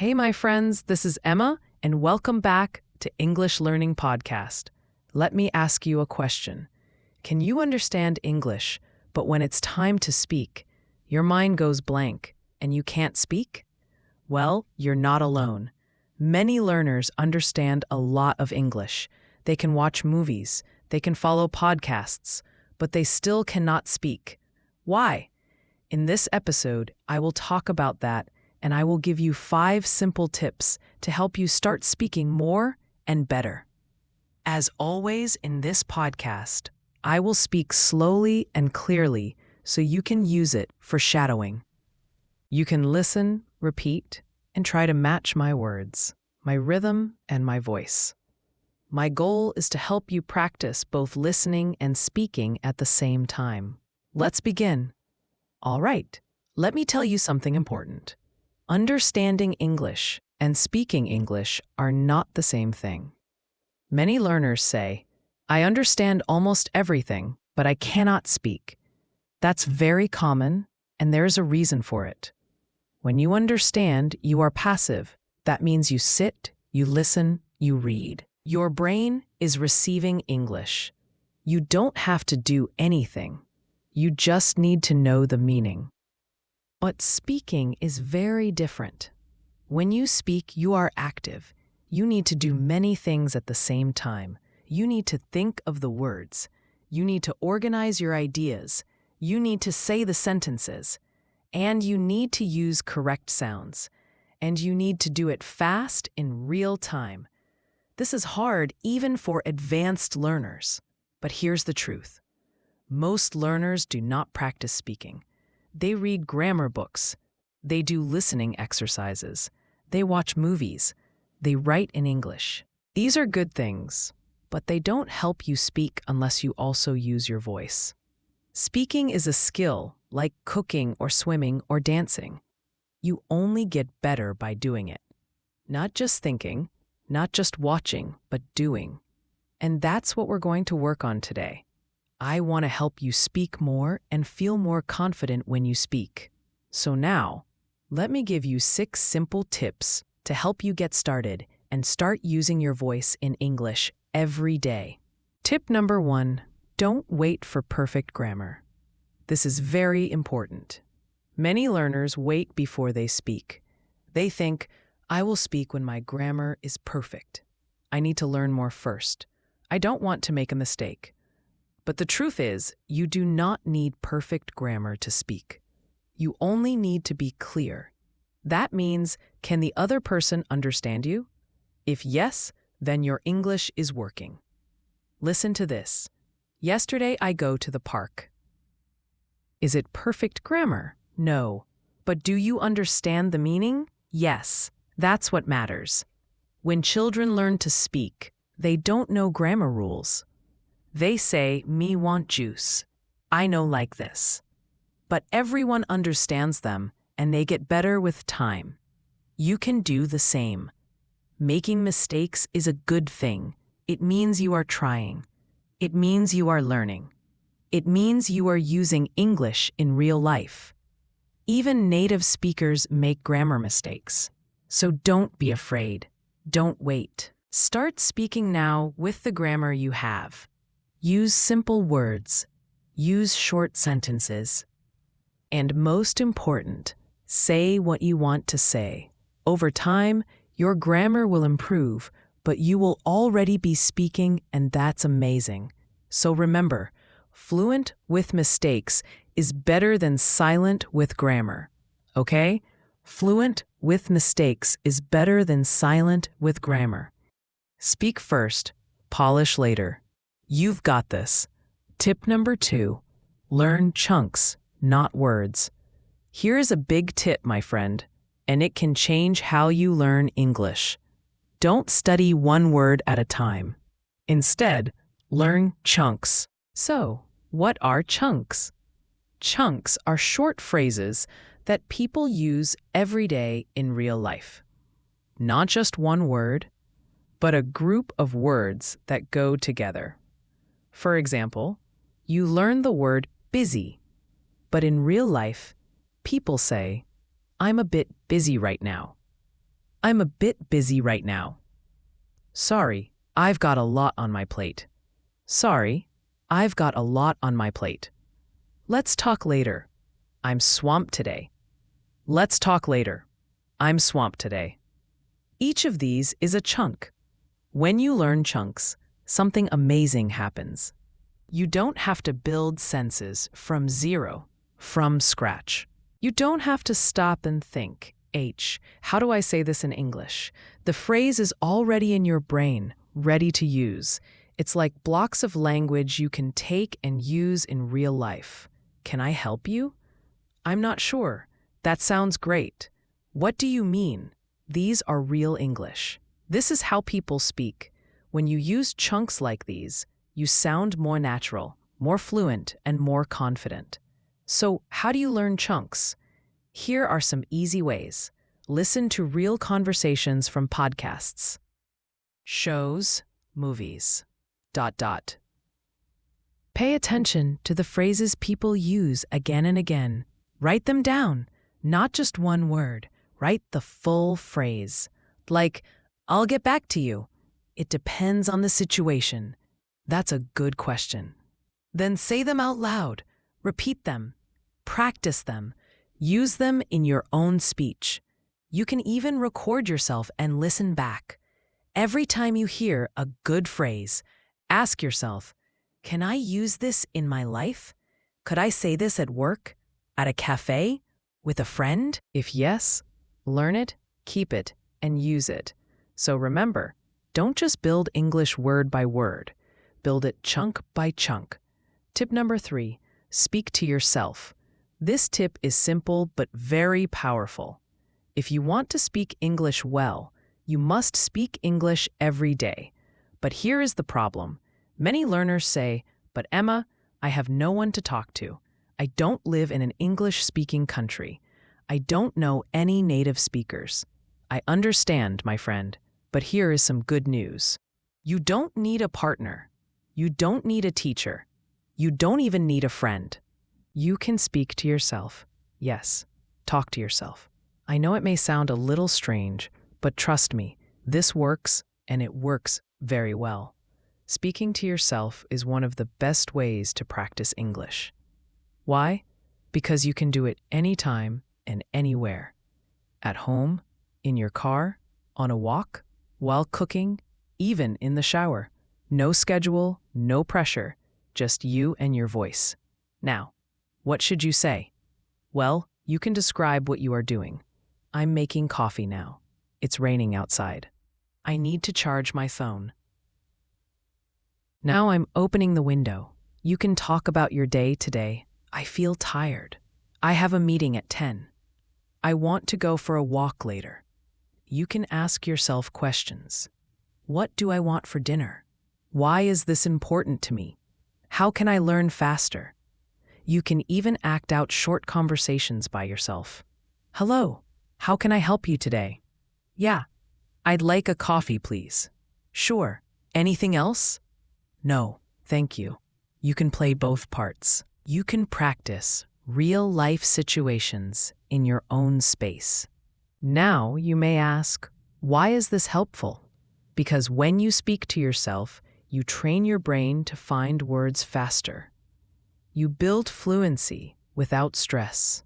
Hey, my friends, this is Emma, and welcome back to English Learning Podcast. Let me ask you a question. Can you understand English, but when it's time to speak, your mind goes blank and you can't speak? Well, you're not alone. Many learners understand a lot of English. They can watch movies, they can follow podcasts, but they still cannot speak. Why? In this episode, I will talk about that, and I will give you 5 simple tips to help you start speaking more and better. As always in this podcast, I will speak slowly and clearly so you can use it for shadowing. You can listen, repeat, and try to match my words, my rhythm, and my voice. My goal is to help you practice both listening and speaking at the same time. Let's begin. All right, let me tell you something important. Understanding English and speaking English are not the same thing. Many learners say, I understand almost everything, but I cannot speak. That's very common, and there's a reason for it. When you understand, you are passive. That means you sit, you listen, you read. Your brain is receiving English. You don't have to do anything. You just need to know the meaning. But speaking is very different. When you speak, you are active. You need to do many things at the same time. You need to think of the words. You need to organize your ideas. You need to say the sentences. And you need to use correct sounds. And you need to do it fast in real time. This is hard even for advanced learners. But here's the truth. Most learners do not practice speaking. They read grammar books. They do listening exercises. They watch movies. They write in English. These are good things, but they don't help you speak unless you also use your voice. Speaking is a skill, like cooking or swimming or dancing. You only get better by doing it. Not just thinking, not just watching, but doing. And that's what we're going to work on today. I want to help you speak more and feel more confident when you speak. So now, let me give you 6 simple tips to help you get started and start using your voice in English every day. Tip number 1, don't wait for perfect grammar. This is very important. Many learners wait before they speak. They think, I will speak when my grammar is perfect. I need to learn more first. I don't want to make a mistake. But the truth is, you do not need perfect grammar to speak. You only need to be clear. That means, can the other person understand you? If yes, then your English is working. Listen to this. Yesterday I go to the park. Is it perfect grammar? No. But do you understand the meaning? Yes. That's what matters. When children learn to speak, they don't know grammar rules. They say, me want juice. I know like this. But everyone understands them, and they get better with time. You can do the same. Making mistakes is a good thing. It means you are trying. It means you are learning. It means you are using English in real life. Even native speakers make grammar mistakes. So don't be afraid. Don't wait. Start speaking now with the grammar you have. Use simple words. Use short sentences. And most important, say what you want to say. Over time, your grammar will improve, but you will already be speaking, and that's amazing. So remember, fluent with mistakes is better than silent with grammar. Okay? Fluent with mistakes is better than silent with grammar. Speak first, polish later. You've got this. Tip number 2, learn chunks, not words. Here's a big tip, my friend, and it can change how you learn English. Don't study one word at a time. Instead, learn chunks. So, what are chunks? Chunks are short phrases that people use every day in real life. Not just one word, but a group of words that go together. For example, you learn the word busy, but in real life, people say, I'm a bit busy right now. I'm a bit busy right now. Sorry, I've got a lot on my plate. Sorry, I've got a lot on my plate. Let's talk later. I'm swamped today. Let's talk later. I'm swamped today. Each of these is a chunk. When you learn chunks, something amazing happens. You don't have to build sentences from zero, from scratch. You don't have to stop and think, how do I say this in English? The phrase is already in your brain, ready to use. It's like blocks of language you can take and use in real life. Can I help you? I'm not sure. That sounds great. What do you mean? These are real English. This is how people speak. When you use chunks like these, you sound more natural, more fluent, and more confident. So, how do you learn chunks? Here are some easy ways. Listen to real conversations from podcasts. Shows, movies. ... Pay attention to the phrases people use again and again. Write them down, not just one word. Write the full phrase. Like, I'll get back to you. It depends on the situation. That's a good question. Then say them out loud. Repeat them. Practice them. Use them in your own speech. You can even record yourself and listen back. Every time you hear a good phrase, ask yourself, can I use this in my life? Could I say this at work? At a cafe? With a friend? If yes, learn it, keep it, and use it. So remember, don't just build English word by word. Build it chunk by chunk. Tip number 3, speak to yourself. This tip is simple but very powerful. If you want to speak English well, you must speak English every day. But here is the problem. Many learners say, but Emma, I have no one to talk to. I don't live in an English-speaking country. I don't know any native speakers. I understand, my friend, but here is some good news. You don't need a partner. You don't need a teacher. You don't even need a friend. You can speak to yourself. Yes, talk to yourself. I know it may sound a little strange, but trust me, this works, and it works very well. Speaking to yourself is one of the best ways to practice English. Why? Because you can do it anytime and anywhere. At home, in your car, on a walk, while cooking, even in the shower. No schedule, no pressure, just you and your voice. Now, what should you say? Well, you can describe what you are doing. I'm making coffee now. It's raining outside. I need to charge my phone. Now I'm opening the window. You can talk about your day today. I feel tired. I have a meeting at 10. I want to go for a walk later. You can ask yourself questions. What do I want for dinner? Why is this important to me? How can I learn faster? You can even act out short conversations by yourself. Hello, how can I help you today? Yeah, I'd like a coffee, please. Sure. Anything else? No, thank you. You can play both parts. You can practice real-life situations in your own space. Now you may ask, why is this helpful? Because when you speak to yourself, you train your brain to find words faster. You build fluency without stress.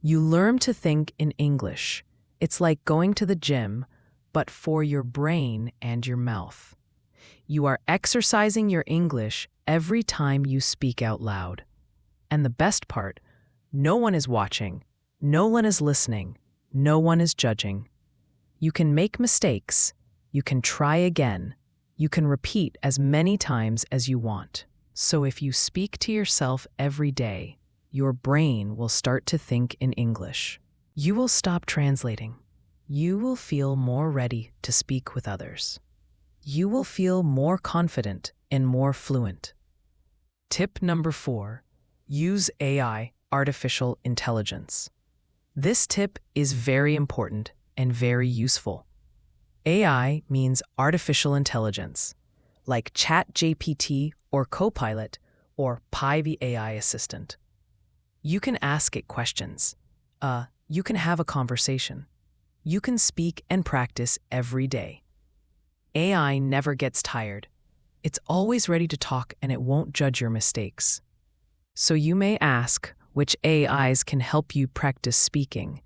You learn to think in English. It's like going to the gym, but for your brain and your mouth. You are exercising your English every time you speak out loud. And the best part, no one is watching, no one is listening, no one is judging. You can make mistakes, you can try again, you can repeat as many times as you want. So if you speak to yourself every day, your brain will start to think in English. You will stop translating. You will feel more ready to speak with others. You will feel more confident and more fluent. Tip number 4, use AI, artificial intelligence. This tip is very important and very useful. AI means artificial intelligence, like ChatGPT or Copilot or Pi the AI assistant. You can ask it questions. You can have a conversation. You can speak and practice every day. AI never gets tired. It's always ready to talk and it won't judge your mistakes. So you may ask which AIs can help you practice speaking.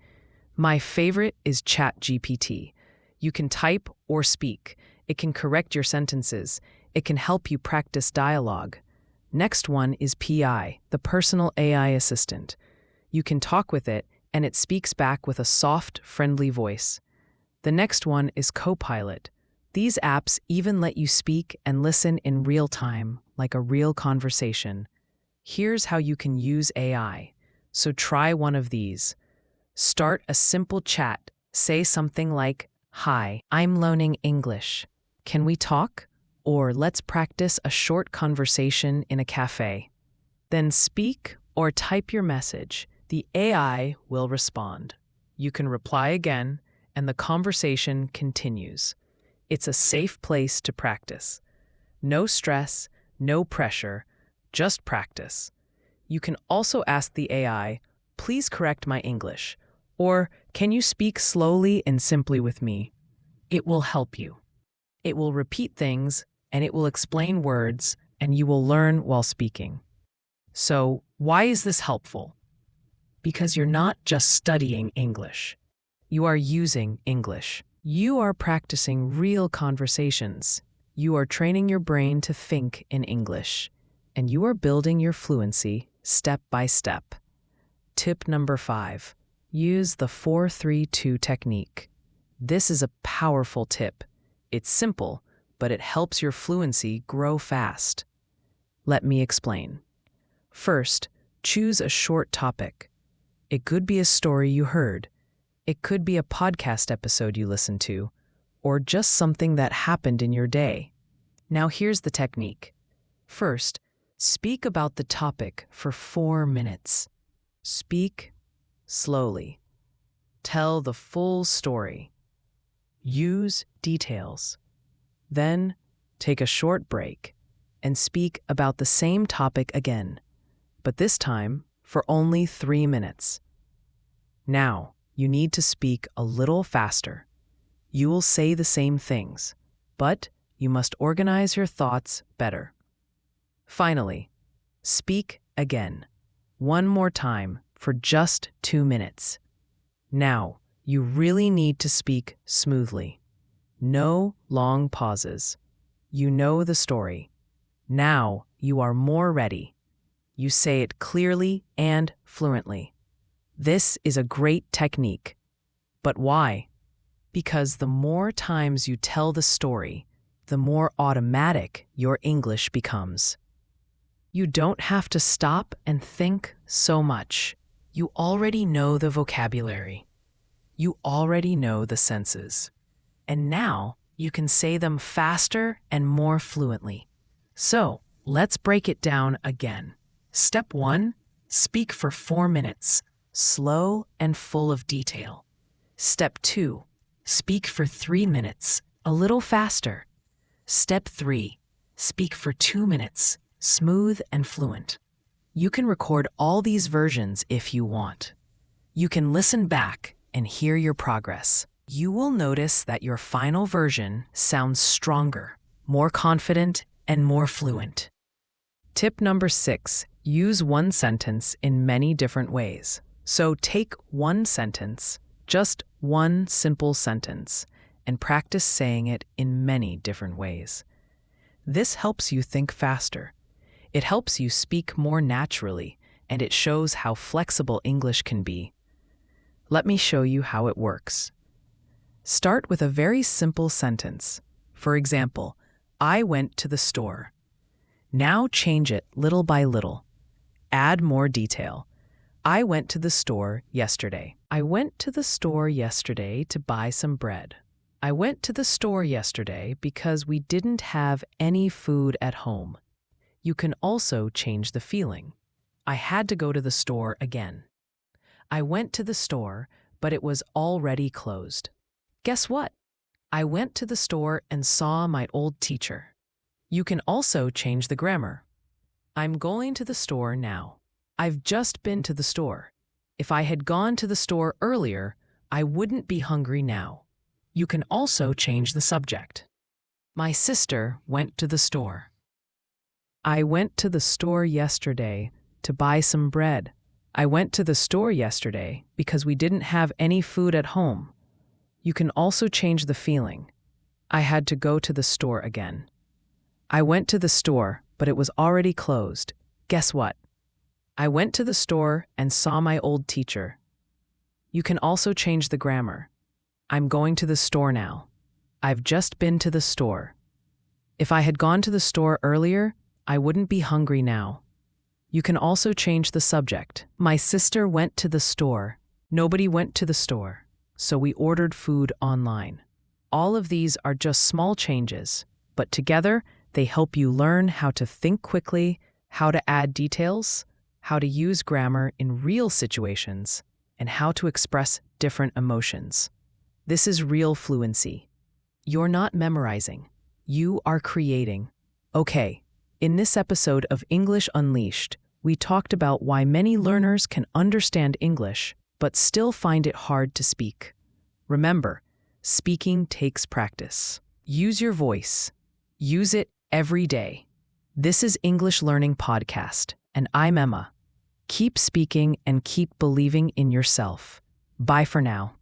My favorite is ChatGPT. You can type or speak. It can correct your sentences. It can help you practice dialogue. Next one is PI, the personal AI assistant. You can talk with it and it speaks back with a soft, friendly voice. The next one is Copilot. These apps even let you speak and listen in real time, like a real conversation. Here's how you can use AI. So try one of these. Start a simple chat. Say something like, "Hi, I'm learning English. Can we talk?" Or "Let's practice a short conversation in a cafe." Then speak or type your message. The AI will respond. You can reply again, and the conversation continues. It's a safe place to practice. No stress, no pressure, just practice. You can also ask the AI, "Please correct my English," or "Can you speak slowly and simply with me?" It will help you. It will repeat things, and it will explain words, and you will learn while speaking. So, why is this helpful? Because you're not just studying English. You are using English. You are practicing real conversations. You are training your brain to think in English. And you are building your fluency step by step. Tip number 5. Use the 4-3-2 technique. This is a powerful tip. It's simple, but it helps your fluency grow fast. Let me explain. First, choose a short topic. It could be a story you heard. It could be a podcast episode you listened to, or just something that happened in your day. Now here's the technique. First, speak about the topic for 4 minutes. Speak slowly. Tell the full story. Use details. Then, take a short break and speak about the same topic again, but this time for only 3 minutes. Now, you need to speak a little faster. You will say the same things, but you must organize your thoughts better. Finally, speak again, one more time for just 2 minutes. Now, you really need to speak smoothly. No long pauses. You know the story. Now you are more ready. You say it clearly and fluently. This is a great technique. But why? Because the more times you tell the story, the more automatic your English becomes. You don't have to stop and think so much. You already know the vocabulary. You already know the senses. And now you can say them faster and more fluently. So, let's break it down again. Step 1, speak for 4 minutes, slow and full of detail. Step 2, speak for 3 minutes, a little faster. Step 3, speak for 2 minutes, smooth and fluent. You can record all these versions if you want. You can listen back and hear your progress. You will notice that your final version sounds stronger, more confident, and more fluent. Tip number 6, use one sentence in many different ways. So take one sentence, just one simple sentence, and practice saying it in many different ways. This helps you think faster. It helps you speak more naturally, and it shows how flexible English can be. Let me show you how it works. Start with a very simple sentence. For example, I went to the store. Now change it little by little. Add more detail. I went to the store yesterday. I went to the store yesterday to buy some bread. I went to the store yesterday because we didn't have any food at home. You can also change the feeling. I had to go to the store again. I went to the store, but it was already closed. Guess what? I went to the store and saw my old teacher. You can also change the grammar. I'm going to the store now. I've just been to the store. If I had gone to the store earlier, I wouldn't be hungry now. You can also change the subject. My sister went to the store. I went to the store yesterday to buy some bread. I went to the store yesterday because we didn't have any food at home. You can also change the feeling. I had to go to the store again. I went to the store, but it was already closed. Guess what? I went to the store and saw my old teacher. You can also change the grammar. I'm going to the store now. I've just been to the store. If I had gone to the store earlier, I wouldn't be hungry now. You can also change the subject. My sister went to the store. Nobody went to the store, so we ordered food online. All of these are just small changes, but together they help you learn how to think quickly, how to add details, how to use grammar in real situations, and how to express different emotions. This is real fluency. You're not memorizing. You are creating. Okay, in this episode of English Unleashed, we talked about why many learners can understand English but still find it hard to speak. Remember, speaking takes practice. Use your voice. Use it every day. This is English Learning Podcast, and I'm Emma. Keep speaking and keep believing in yourself. Bye for now.